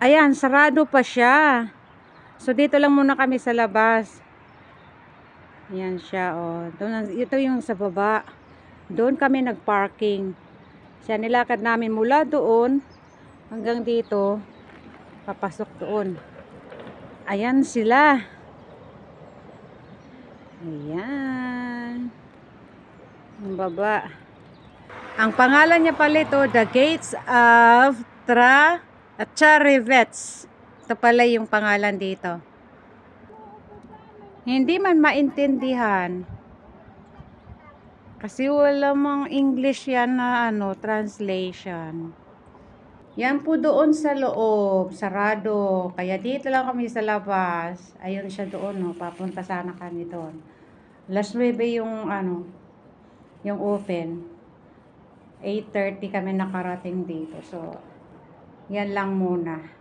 Ayan, sarado pa siya. So, dito lang muna kami sa labas. Ayan siya, oh. Ito yung sa baba. Doon kami nagparking. Siya, nilakad namin mula doon hanggang dito. Papasok doon. Ayan sila. Ayan. Ang baba. Ang pangalan niya pala ito, The Gates of Charivets. Ito pala yung pangalan dito. Hindi man maintindihan. Kasi wala mang English yan na translation. Yan po doon sa loob, sarado. Kaya dito lang kami sa labas. Ayun siya doon, no. Papunta sana kami doon. Alas 9 yung yung open. 8:30 kami nakarating dito. So, yan lang muna.